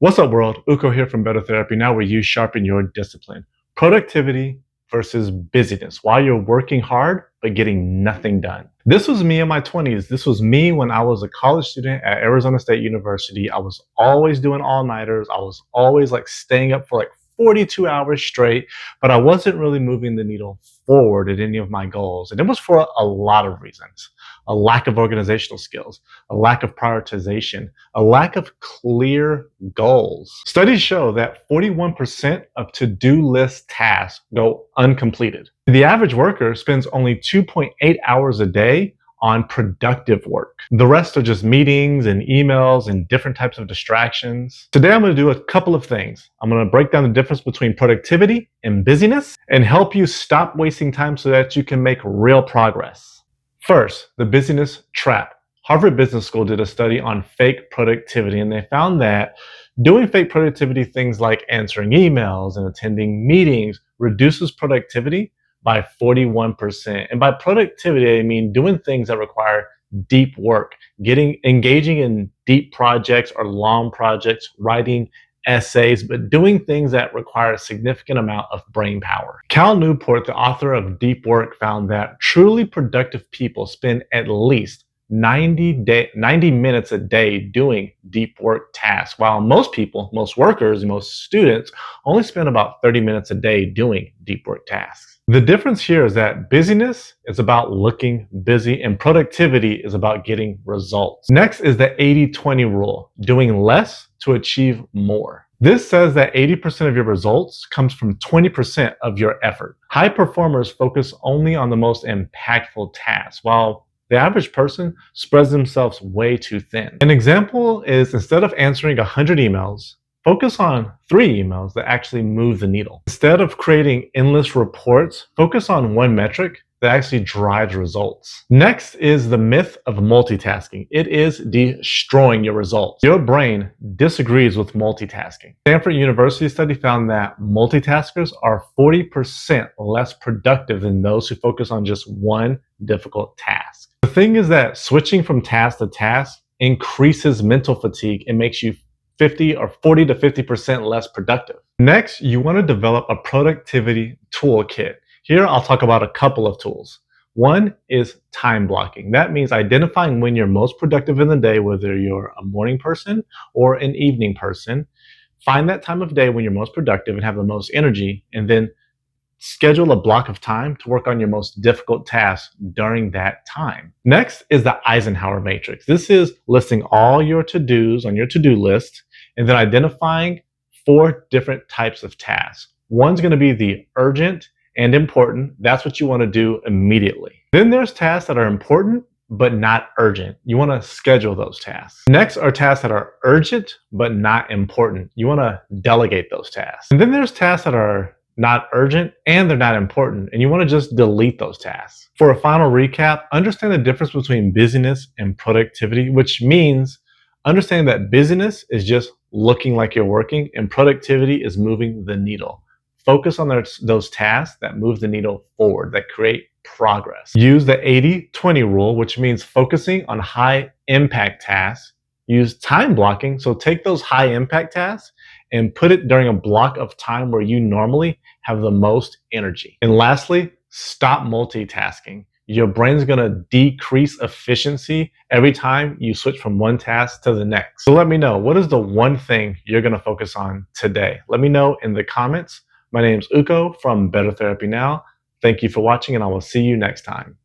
What's up, world? Uko here from Better Therapy. Now where you sharpen your discipline. Productivity versus busyness. While you're working hard, but getting nothing done. This was me in my 20s. This was me when I was a college student at Arizona State University. I was always doing all-nighters. I was always staying up for 42 hours straight, but I wasn't really moving the needle forward at any of my goals. And it was for a lot of reasons. A lack of organizational skills, a lack of prioritization, a lack of clear goals. Studies show that 41% of to-do list tasks go uncompleted. The average worker spends only 2.8 hours a day on productive work. The rest are just meetings and emails and different types of distractions. Today, I'm going to do a couple of things. I'm going to break down the difference between productivity and busyness and help you stop wasting time so that you can make real progress. First, the busyness trap. Harvard Business School did a study on fake productivity, and they found that doing fake productivity, things like answering emails and attending meetings, reduces productivity by 41%. And by productivity, I mean doing things that require deep work, engaging in deep projects or long projects, writing essays, but doing things that require a significant amount of brain power. Cal Newport, the author of Deep Work, found that truly productive people spend at least 90 minutes a day doing deep work tasks, while most people, most workers, and most students only spend about 30 minutes a day doing deep work tasks. The difference here is that busyness is about looking busy and productivity is about getting results. Next is the 80-20 rule, doing less to achieve more. This says that 80% of your results comes from 20% of your effort. High performers focus only on the most impactful tasks, while the average person spreads themselves way too thin. An example is, instead of answering 100 emails, focus on 3 emails that actually move the needle. Instead of creating endless reports, focus on one metric that actually drives results. Next is the myth of multitasking. It is destroying your results. Your brain disagrees with multitasking. Stanford University study found that multitaskers are 40% less productive than those who focus on just one difficult task. The thing is that switching from task to task increases mental fatigue and makes you 40 to 50% less productive. Next, you want to develop a productivity toolkit. Here, I'll talk about a couple of tools. One is time blocking. That means identifying when you're most productive in the day, whether you're a morning person or an evening person. Find that time of day when you're most productive and have the most energy, and then schedule a block of time to work on your most difficult tasks during that time. Next is the Eisenhower matrix. This is listing all your to-dos on your to-do list and then identifying 4 different types of tasks. One's going to be the urgent and important. That's what you want to do immediately. Then there's tasks that are important but not urgent. You want to schedule those tasks. Next are tasks that are urgent but not important. You want to delegate those tasks. And then there's tasks that are not urgent and they're not important, and you want to just delete those tasks. For a final recap, understand the difference between busyness and productivity, which means understanding that busyness is just looking like you're working and productivity is moving the needle. Focus on those tasks that move the needle forward, that create progress. Use the 80-20 rule, which means focusing on high impact tasks. Use time blocking, so take those high impact tasks and put it during a block of time where you normally have the most energy. And lastly, stop multitasking. Your brain's gonna decrease efficiency every time you switch from one task to the next. So let me know, what is the one thing you're gonna focus on today? Let me know in the comments. My name's Uko from Better Therapy Now. Thank you for watching, and I will see you next time.